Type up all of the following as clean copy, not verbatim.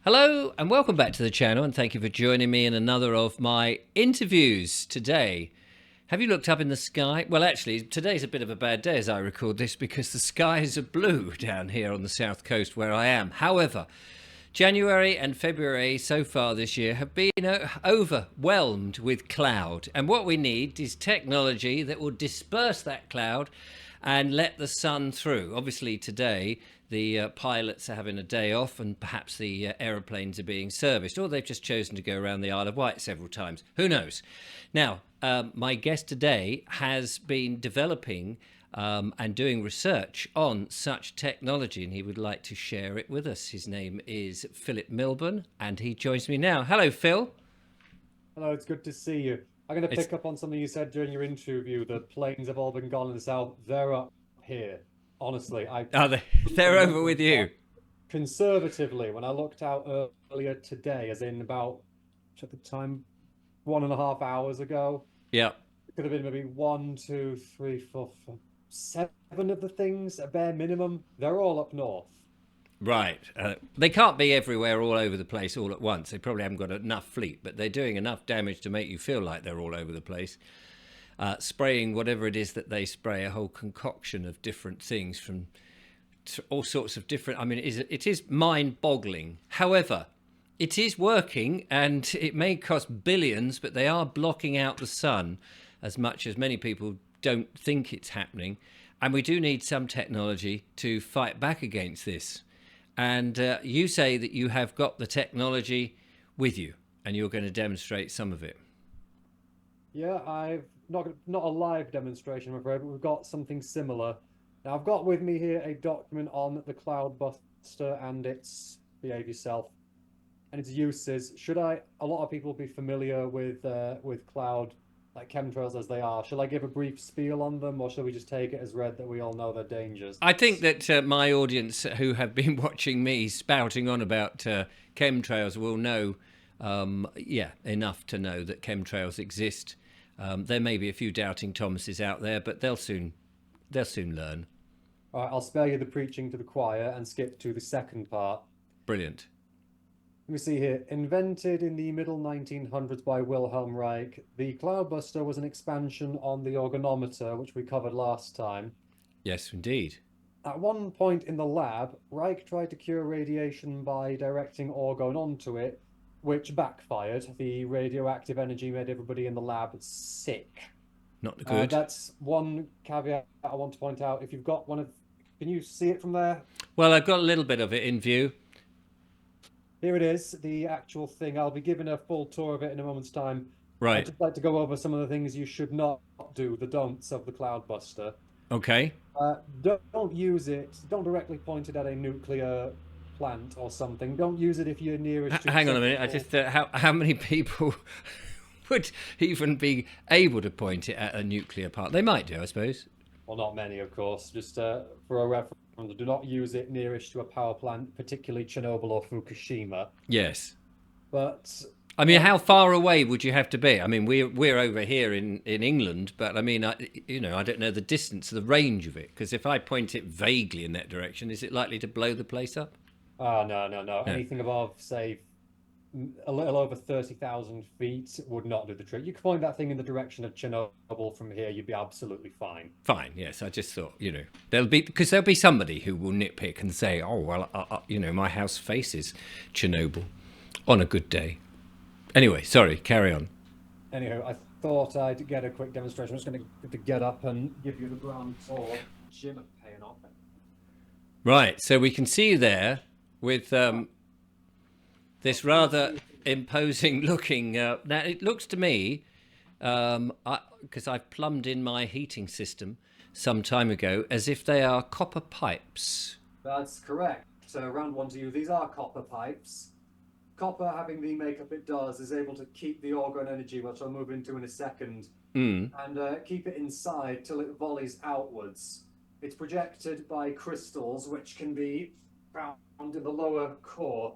Hello and welcome back to the channel, and thank you for joining me in another of my interviews today. Have you looked up in the sky? Well, actually, today's a bit of a bad day as I record this because the skies are blue down here on the south coast where I am. However, January and February so far this year have been overwhelmed with cloud, and what we need is technology that will disperse that cloud and let the sun through. Obviously today the pilots are having a day off, and perhaps the aeroplanes are being serviced, or they've just chosen to go around the Isle of Wight several times. Who knows? Now, my guest today has been developing and doing research on such technology, and he would like to share it with us. His name is Philip Milburn, and he joins me now. Hello, Phil. Hello, it's good to see you. I'm going to pick up on something you said during your interview. The planes have all been gone in the south. They're up here. Honestly, They're over with you. Conservatively, when I looked out earlier today, as in about at the time 1.5 hours ago, Yeah. it could have been maybe one, two, three, four, five, seven of the things, a bare minimum. They're all up north. Right. They can't be everywhere all over the place all at once. They probably haven't got enough fleet, but they're doing enough damage to make you feel like they're all over the place. Spraying whatever it is that they spray, a whole concoction of different things from all sorts of different... I mean, it is mind-boggling. However, it is working, and it may cost billions, but they are blocking out the sun as much as many people don't think it's happening. And we do need some technology to fight back against this. And you say that you have got the technology with you, and you're going to demonstrate some of it. Yeah, I've not a live demonstration, I'm afraid, but we've got something similar. Now, I've got with me here a document on the Cloudbuster and its behave yourself and its uses. A lot of people be familiar with cloud, like chemtrails as they are. Shall I give a brief spiel on them, or shall we just take it as read that we all know their dangers? I think that my audience who have been watching me spouting on about chemtrails will know, enough to know that chemtrails exist. There may be a few doubting Thomases out there, but they'll soon learn. All right, I'll spare you the preaching to the choir and skip to the second part. Brilliant. Let me see here. Invented in the middle 1900s by Wilhelm Reich, the Cloudbuster was an expansion on the organometer, which we covered last time. Yes, indeed. At one point in the lab, Reich tried to cure radiation by directing orgone onto it, which backfired. The radioactive energy made everybody in the lab sick. Not good. That's one caveat I want to point out. If you've got one of... Can you see it from there? Well, I've got a little bit of it in view. Here it is, the actual thing. I'll be giving a full tour of it in a moment's time. Right. I'd just like to go over some of the things you should not do, the don'ts of the Cloudbuster. Okay. Don't use it. Don't directly point it at a nuclear plant or something. Don't use it if you're nearest to... Hang on a minute. I just how many people would even be able to point it at a nuclear plant? They might do, I suppose. Well, not many, of course. Just for a reference, do not use it nearest to a power plant, particularly Chernobyl or Fukushima. Yes. But I mean, how far away would you have to be? I mean, we're over here in England, but I mean, I don't know the distance, the range of it, because if I point it vaguely in that direction, is it likely to blow the place up? oh, no. Anything above, say, a little over 30,000 feet would not do the trick. You could point that thing in the direction of Chernobyl from here, you'd be absolutely fine. Fine, yes. I just thought, there'll be somebody who will nitpick and say, oh, well, my house faces Chernobyl on a good day. Anyway, sorry, carry on. Anyhow, I thought I'd get a quick demonstration. I'm just going to get up and give you the ground tour. Jim paying off. Right, so we can see you there with this rather imposing looking... now, it looks to me, because I've plumbed in my heating system some time ago, as if they are copper pipes. That's correct. So round one to you. These are copper pipes. Copper, having the makeup it does, is able to keep the orgone energy, which I'll move into in a second, and keep it inside till it volleys outwards. It's projected by crystals, which can be found in the lower core.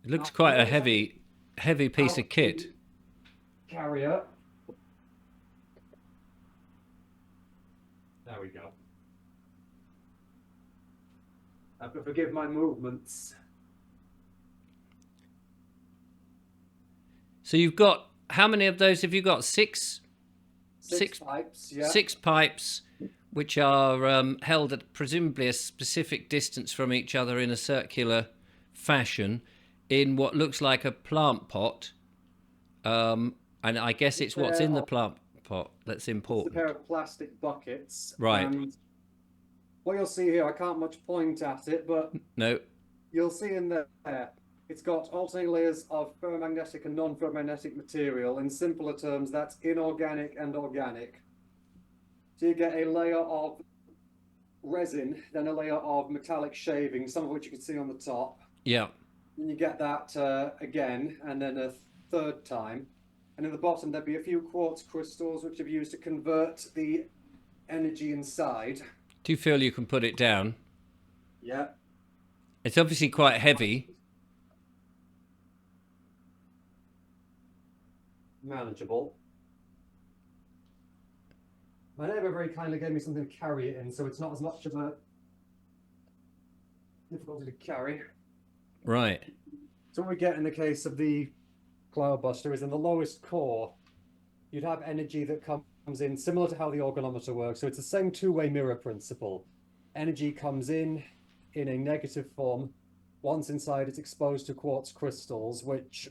It looks quite a heavy piece of kit. Carrier. There we go. Forgive my movements. So you've got, how many of those have you got? Six pipes, yeah. 6 pipes, which are held at presumably a specific distance from each other in a circular fashion in what looks like a plant pot. And I guess it's what's in the plant pot that's It's a pair important. of plastic buckets, Right. and what you'll see here, I can't much point at it, but No. you'll see in there, it's got alternating layers of ferromagnetic and non-ferromagnetic material. In simpler terms, that's inorganic and organic. So you get a layer of resin, then a layer of metallic shaving, some of which you can see on the top. Yeah. Then you get that again, and then a third time. And in the bottom, there'd be a few quartz crystals, which have used to convert the energy inside. Do you feel you can put it down? Yeah. It's obviously quite heavy. Manageable. My neighbour very kindly gave me something to carry it in, so it's not as much of a difficulty to carry. Right. So what we get in the case of the Cloudbuster is in the lowest core, you'd have energy that comes in similar to how the organometer works. So it's the same two-way mirror principle. Energy comes in a negative form. Once inside, it's exposed to quartz crystals, which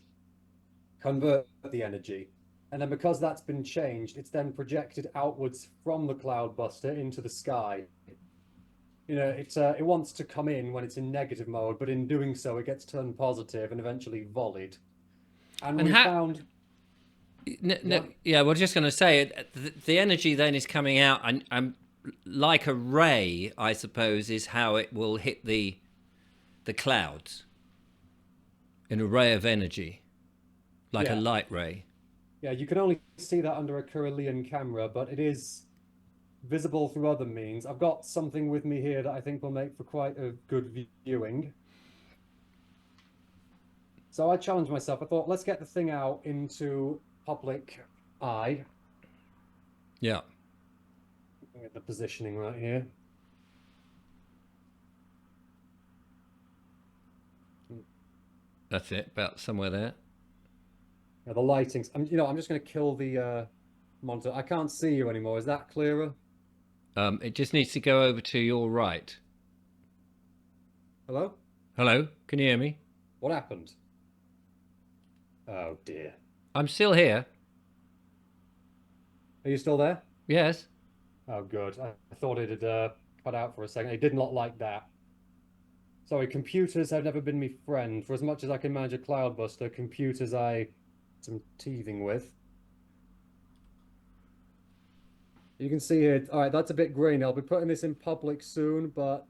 convert the energy. And then because that's been changed, it's then projected outwards from the Cloudbuster into the sky. It wants to come in when it's in negative mode, but in doing so, it gets turned positive and eventually volleyed. And we found... Yeah, we're just going to say the energy then is coming out, and like a ray, I suppose, is how it will hit the clouds. An array of energy, like a light ray. Yeah, you can only see that under a Carillion camera, but it is visible through other means. I've got something with me here that I think will make for quite a good viewing. So I challenged myself. I thought, let's get the thing out into public eye. Yeah. Get the positioning right here. That's it, about somewhere there. Yeah, the lighting's... I'm just going to kill the monitor. I can't see you anymore. Is that clearer? It just needs to go over to your right. Hello? Hello? Can you hear me? What happened? Oh, dear. I'm still here. Are you still there? Yes. Oh, good. I thought it had cut out for a second. It did not like that. Sorry, computers have never been my friend. For as much as I can manage a Cloudbuster, computers I some teething with. You can see here. All right, that's a bit grainy. I'll be putting this in public soon, but...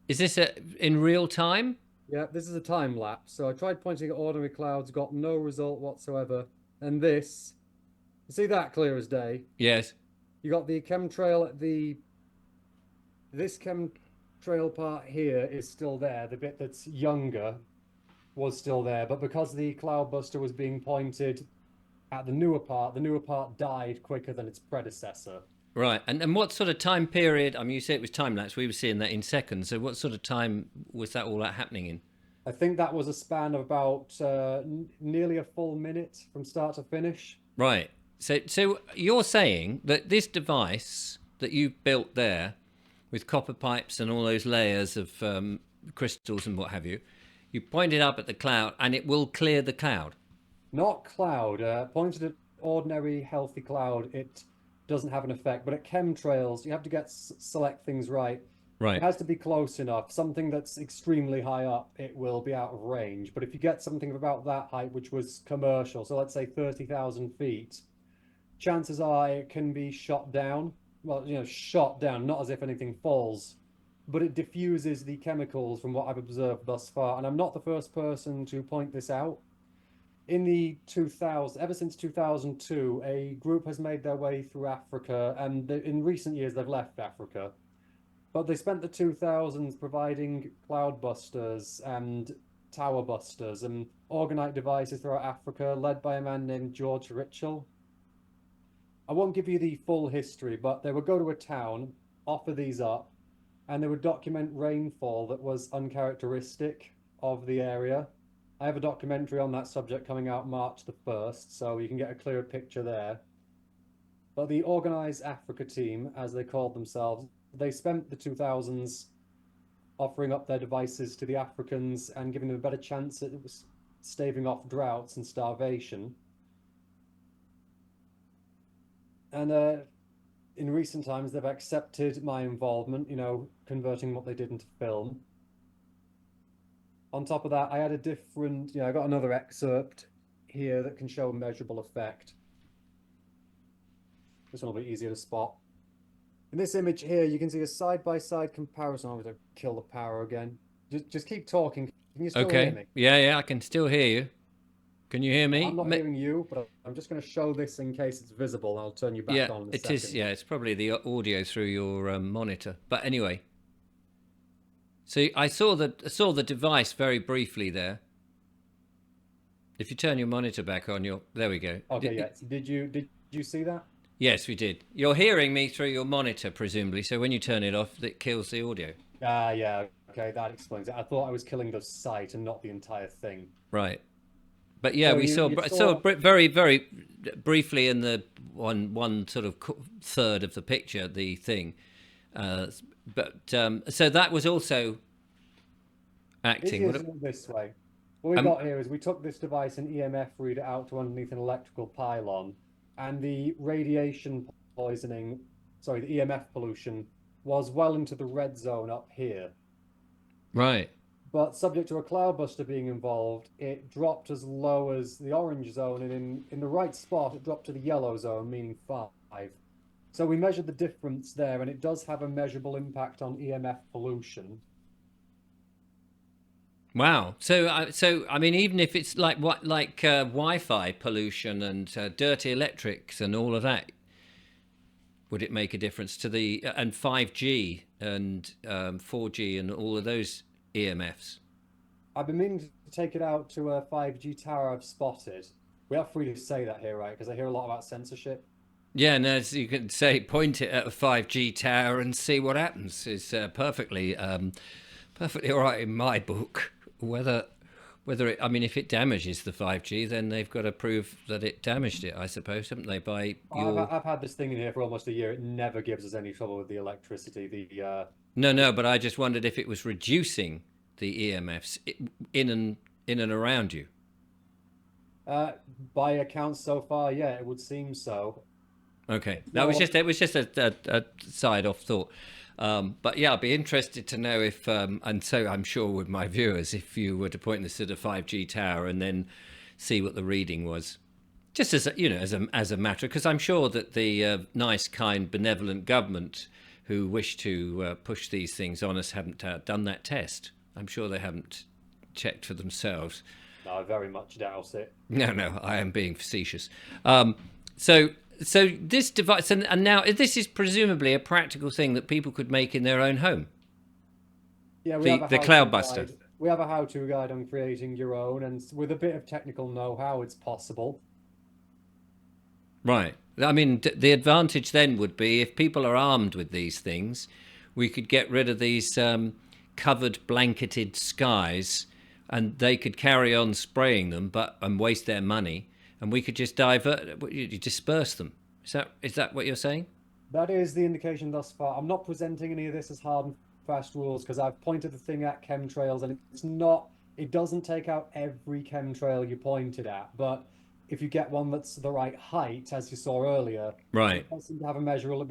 Is this in real time? Yeah, this is a time lapse. So I tried pointing at ordinary clouds, got no result whatsoever. And this... You see that clear as day? Yes. You got the chemtrail at the... This chemtrail part here is still there. The bit that's younger was still there. But because the Cloudbuster was being pointed at the newer part died quicker than its predecessor. Right. And what sort of time period? I mean, you say it was time-lapse. We were seeing that in seconds. So what sort of time was that all that happening in? I think that was a span of about nearly a full minute from start to finish. Right. So you're saying that this device that you built there with copper pipes and all those layers of crystals and what have you, you point it up at the cloud and it will clear the cloud? Not cloud. Pointed at ordinary healthy cloud, it doesn't have an effect. But at chemtrails, you have to select things right. Right. It has to be close enough. Something that's extremely high up, it will be out of range. But if you get something of about that height, which was commercial, so let's say 30,000 feet, chances are it can be shot down. Well, shot down, not as if anything falls, but it diffuses the chemicals from what I've observed thus far. And I'm not the first person to point this out. In the 2000s, ever since 2002, a group has made their way through Africa, and in recent years they've left Africa. But they spent the 2000s providing cloudbusters and tower busters and orgonite devices throughout Africa, led by a man named George Ritchell. I won't give you the full history, but they would go to a town, offer these up, and they would document rainfall that was uncharacteristic of the area. I have a documentary on that subject coming out March the 1st, so you can get a clearer picture there. But the Organised Africa team, as they called themselves, they spent the 2000s offering up their devices to the Africans and giving them a better chance at staving off droughts and starvation. And in recent times, they've accepted my involvement, converting what they did into film. On top of that, I had a different, I got another excerpt here that can show a measurable effect. This one will be easier to spot. In this image here, you can see a side-by-side comparison. I'm going to kill the power again. Just keep talking. Can you still hear me? Yeah, I can still hear you. Can you hear me? I'm not hearing you, but I'm just going to show this in case it's visible, and I'll turn you back on in a second. It is. Yeah, it's probably the audio through your monitor. But anyway, so I saw the device very briefly there. If you turn your monitor back on, there we go. Okay, yes. Did you see that? Yes, we did. You're hearing me through your monitor, presumably. So when you turn it off, it kills the audio. Yeah. Okay, that explains it. I thought I was killing the site and not the entire thing. Right. But yeah, So we saw very, very briefly in the one sort of third of the picture, the thing. So that was also acting. It is this way. What we got here is we took this device, an EMF reader, out to underneath an electrical pylon, and the radiation poisoning, sorry, the EMF pollution was well into the red zone up here. Right. But subject to a cloudbuster being involved, it dropped as low as the orange zone, and in the right spot, it dropped to the yellow zone, meaning 5. So we measured the difference there, and it does have a measurable impact on EMF pollution. Wow. So I mean, even if it's like Wi-Fi pollution and dirty electrics and all of that, would it make a difference to and 5G and 4G and all of those EMFs? I've been meaning to take it out to a 5G tower I've spotted. We are free to say that here, right? Because I hear a lot about censorship. Yeah, no, so you can point it at a 5G tower and see what happens. It's perfectly all right in my book. Whether it, I mean, if it damages the 5G, then they've got to prove that it damaged it, I suppose, haven't they? I've had this thing in here for almost a year. It never gives us any trouble with the electricity. No, but I just wondered if it was reducing the EMFs in and around you. By accounts so far, yeah, it would seem so. Okay, it was just a side off thought. But yeah, I'd be interested to know if, and so I'm sure with my viewers, if you were to point this at a 5G tower and then see what the reading was, just as as a matter, because I'm sure that the nice, kind, benevolent government who wish to push these things on us haven't done that test. I'm sure they haven't checked for themselves. No, I very much doubt it. No, I am being facetious. So this device, and now this is presumably a practical thing that people could make in their own home. Yeah, the Cloudbuster. We have a how-to guide on creating your own, and with a bit of technical know-how, it's possible. Right. I mean, the advantage then would be if people are armed with these things, we could get rid of these covered, blanketed skies, and they could carry on spraying them, and waste their money. And we could just disperse them. Is that what you're saying? That is the indication thus far. I'm not presenting any of this as hard and fast rules because I've pointed the thing at chemtrails, and it doesn't take out every chemtrail you pointed at. But if you get one that's the right height, as you saw earlier, right, it doesn't have a measurable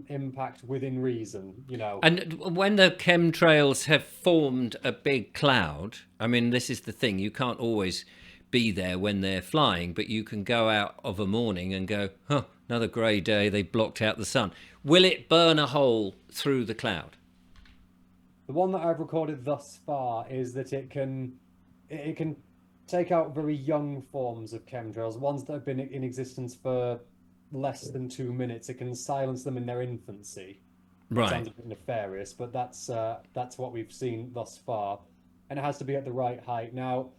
impact within reason, And when the chemtrails have formed a big cloud, I mean, this is the thing, you can't always be there when they're flying, but you can go out of a morning and go, another grey day, they blocked out the sun. Will it burn a hole through the cloud? The one that I've recorded thus far is that it can take out very young forms of chemtrails, ones that have been in existence for less than 2 minutes. It can silence them in their infancy. Right. It sounds a bit nefarious, but that's what we've seen thus far, and it has to be at the right height. Now,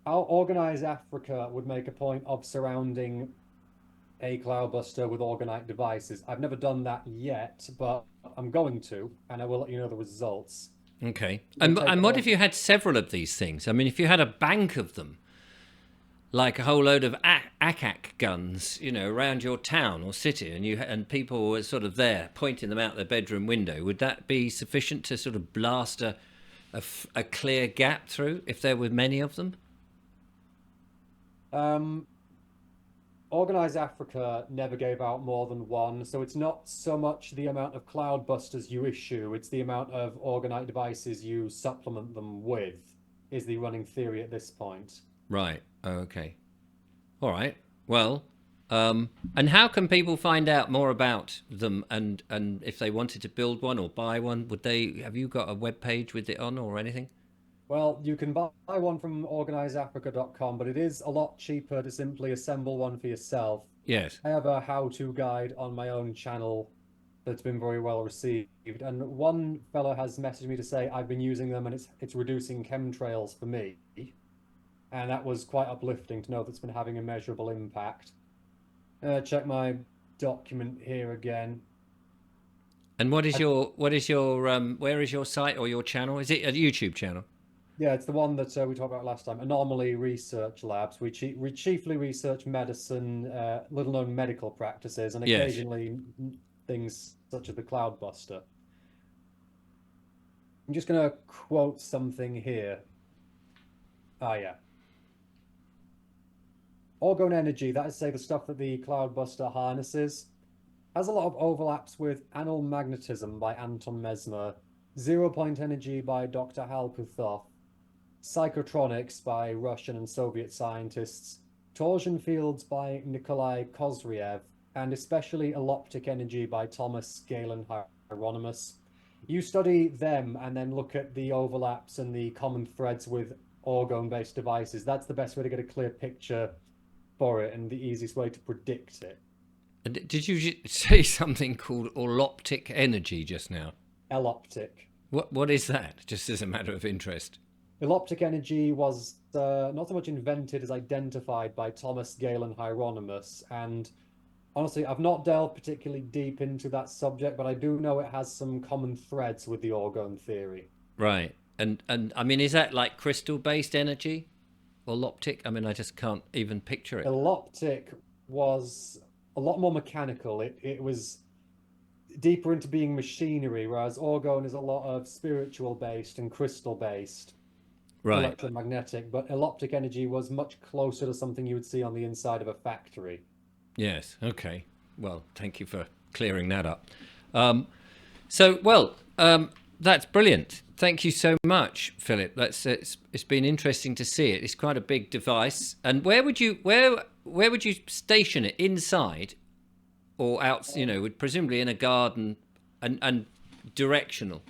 our Organised Africa would make a point of surrounding a cloudbuster with organite devices. I've never done that yet, but I'm going to, and I will let you know the results. Okay. We'll take And it what on. if you had several of these things? I mean, if you had a bank of them, like a whole load of ACAC guns, around your town or city, and people were sort of there pointing them out their bedroom window, would that be sufficient to sort of blast a clear gap through if there were many of them? Um, Organized Africa never gave out more than one, so it's not so much the amount of cloud busters you issue, it's the amount of organite devices you supplement them with, is the running theory at this point. Right. Okay. All right. Well, and how can people find out more about them, and if they wanted to build one or buy one, would they? Have you got a web page with it on or anything? Well, you can buy one from organizeafrica.com, but it is a lot cheaper to simply assemble one for yourself. Yes. I have a how-to guide on my own channel that's been very well received, and one fella has messaged me to say I've been using them and it's reducing chemtrails for me, and that was quite uplifting to know that's been having a measurable impact. Check my document here again. And what is your where is your site or your channel? Is it a YouTube channel? Yeah, it's the one that we talked about last time. Anomaly Research Labs. We chiefly research medicine, little-known medical practices, and Yes. occasionally things such as the Cloudbuster. I'm just going to quote something here. Ah, yeah. Orgone energy, that is, say, the stuff that the Cloudbuster harnesses, has a lot of overlaps with Anal Magnetism by Anton Mesmer, Zero Point Energy by Dr. Hal Puthoff, Psychotronics by Russian and Soviet scientists, Torsion Fields by Nikolai Kozriev, and especially Eloptic Energy by Thomas Galen Hieronymus. You study them and then look at the overlaps and the common threads with orgone-based devices. That's the best way to get a clear picture for it and the easiest way to predict it. Did you say something called orloptic energy just now? Eloptic. What is that? Just as a matter of interest. Eloptic energy was not so much invented as identified by Thomas Galen Hieronymus, and honestly, I've not delved particularly deep into that subject, but I do know it has some common threads with the orgone theory. Right. And I mean, is that like crystal based energy? Orloptic? I mean, I just can't even picture it. Eloptic was a lot more mechanical. It was deeper into being machinery, whereas orgone is a lot of spiritual based and crystal based, Right. electromagnetic. But eloptic energy was much closer to something you would see on the inside of a factory. Yes. Okay. Well, thank you for clearing that up. So, that's brilliant. Thank you so much, Philip. It's been interesting to see it. It's quite a big device. And where would you station it? Inside or out? Presumably in a garden, and directional,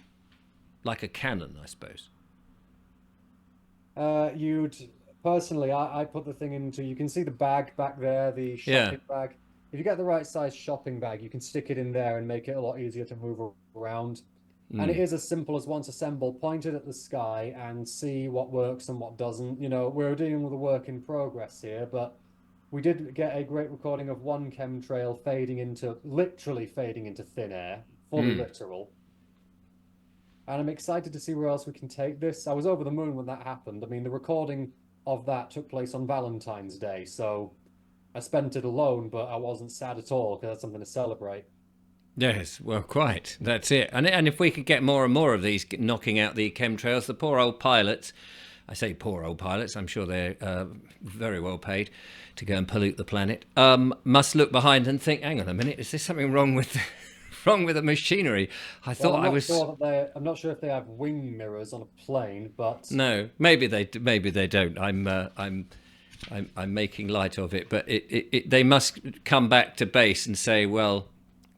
like a cannon, I suppose. You'd personally, I put the thing into. You can see the bag back there, the shopping bag. If you get the right size shopping bag, you can stick it in there and make it a lot easier to move around. And it is as simple as once assembled, point it at the sky and see what works and what doesn't. We're dealing with a work in progress here, but we did get a great recording of one chemtrail literally fading into thin air, fully literal. And I'm excited to see where else we can take this. I was over the moon when that happened. I mean, the recording of that took place on Valentine's Day, so I spent it alone, but I wasn't sad at all because that's something to celebrate. Yes, well, quite. That's it. And if we could get more and more of these knocking out the chemtrails, the poor old pilots, I say poor old pilots, I'm sure they're very well paid to go and pollute the planet, must look behind and think, hang on a minute, is there something wrong with wrong with the machinery? I thought Well, I was... I'm not sure if they have wing mirrors on a plane, but No, maybe they don't. I'm making light of it, but they must come back to base and say, well,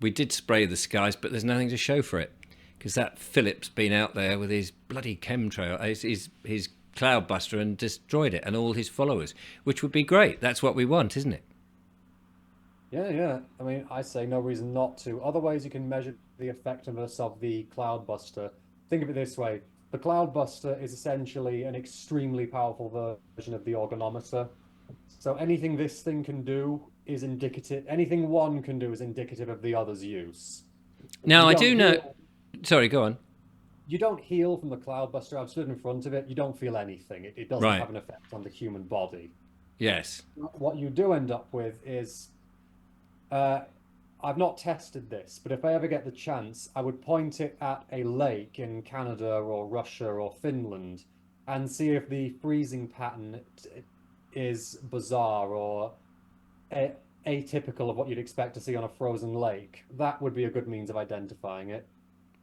we did spray the skies, but there's nothing to show for it, because that Philip's been out there with his bloody chemtrail, his cloudbuster, and destroyed it, and all his followers, which would be great. That's what we want, isn't it? yeah. I mean, I say no reason not to. Other ways you can measure the effectiveness of the cloudbuster. Think of it this way: the cloudbuster is essentially an extremely powerful version of the organometer. So anything this thing can do is indicative. Anything one can do is indicative of the other's use. Now, You I don't do know... hear- Sorry, go on. you don't heal from the cloudbuster. I've stood in front of it. You don't feel anything. It doesn't Right. have an effect on the human body. Yes. What you do end up with is, uh, I've not tested this, but if I ever get the chance, I would point it at a lake in Canada or Russia or Finland and see if the freezing pattern is bizarre or atypical of what you'd expect to see on a frozen lake. That would be a good means of identifying it.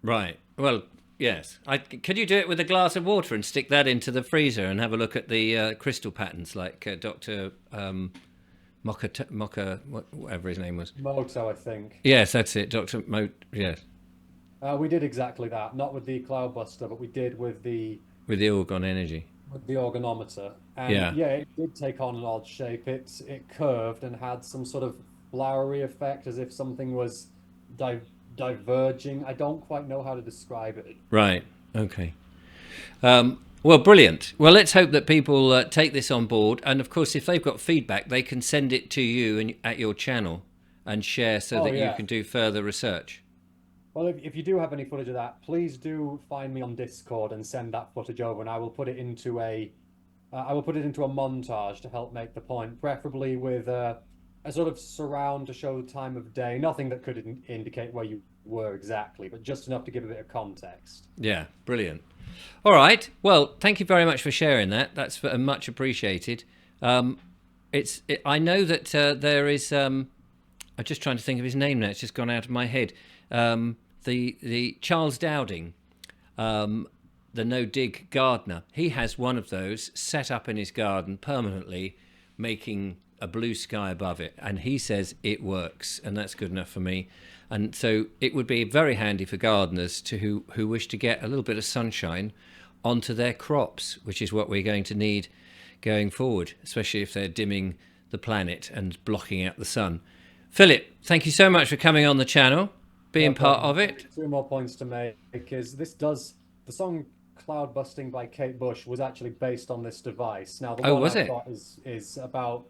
Right. Well, yes. Could you do it with a glass of water and stick that into the freezer and have a look at the crystal patterns, like Dr. Mocha, whatever his name was. Moto, I think. Yes, that's it, Dr. Yes, We did exactly that. Not with the cloudbuster, but we did with the orgone energy. with the organometer. And Yeah. yeah, it did take on an odd shape. It curved and had some sort of flowery effect, as if something was di diverging. I don't quite know how to describe it. Right. Okay. Well, brilliant. Well, let's hope that people take this on board. And of course, if they've got feedback, they can send it to you and at your channel and share so Oh, that you yeah. can do further research. Well, if you do have any footage of that, please do find me on Discord and send that footage over, and I will put it into I will put it into a montage to help make the point, preferably with a sort of surround to show the time of day. Nothing that could indicate where you were exactly, but just enough to give a bit of context. Yeah, brilliant. All right. Well, thank you very much for sharing that. That's much appreciated. I know that there is. I'm just trying to think of his name now. It's just gone out of my head. The Charles Dowding, the no dig gardener. He has one of those set up in his garden permanently, making a blue sky above it, and he says it works, and that's good enough for me. And so it would be very handy for gardeners who wish to get a little bit of sunshine onto their crops, which is what we're going to need going forward, especially if they're dimming the planet and blocking out the sun. Philip, thank you so much for coming on the channel, being part of it. Two more points to make, because the song Cloud Busting by Kate Bush was actually based on this device. Now, the one was I've it? got is about,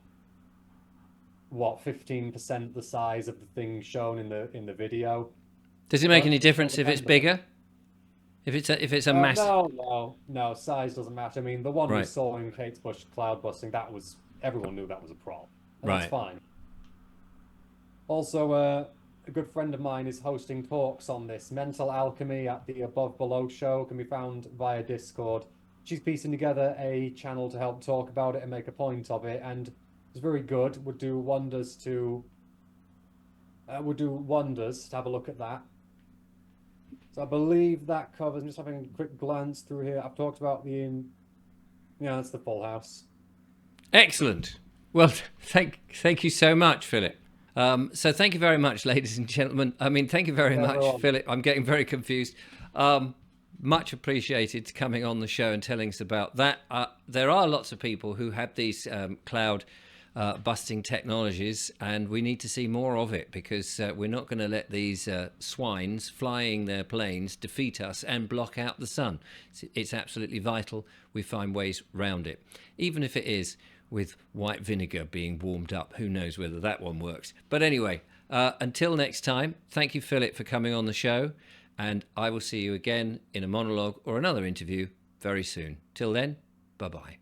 what, 15% the size of the thing shown in the video. Does it make any difference if it's bigger? If it's a mass? No, size doesn't matter. I mean, the one we Right. saw in Kate Bush Cloud Busting, everyone knew that was a prop. And Right. that's fine. Also, a good friend of mine is hosting talks on this. Mental Alchemy at the Above Below show can be found via Discord. She's piecing together a channel to help talk about it and make a point of it, and it's very good. Would do wonders to have a look at that. So I believe that covers. I'm just having a quick glance through here. I've talked about that's the full house. Excellent. Well, thank you so much, Philip. So thank you very much, ladies and gentlemen. I mean, thank you very much, Philip. I'm getting very confused. Much appreciated coming on the show and telling us about that. There are lots of people who have these cloud busting technologies, and we need to see more of it, because we're not going to let these swines flying their planes defeat us and block out the sun. It's absolutely vital we find ways round it, even if it is with white vinegar being warmed up. Who knows whether that one works. But anyway, until next time, thank you, Philip, for coming on the show, and I will see you again in a monologue or another interview very soon. Till then, bye-bye.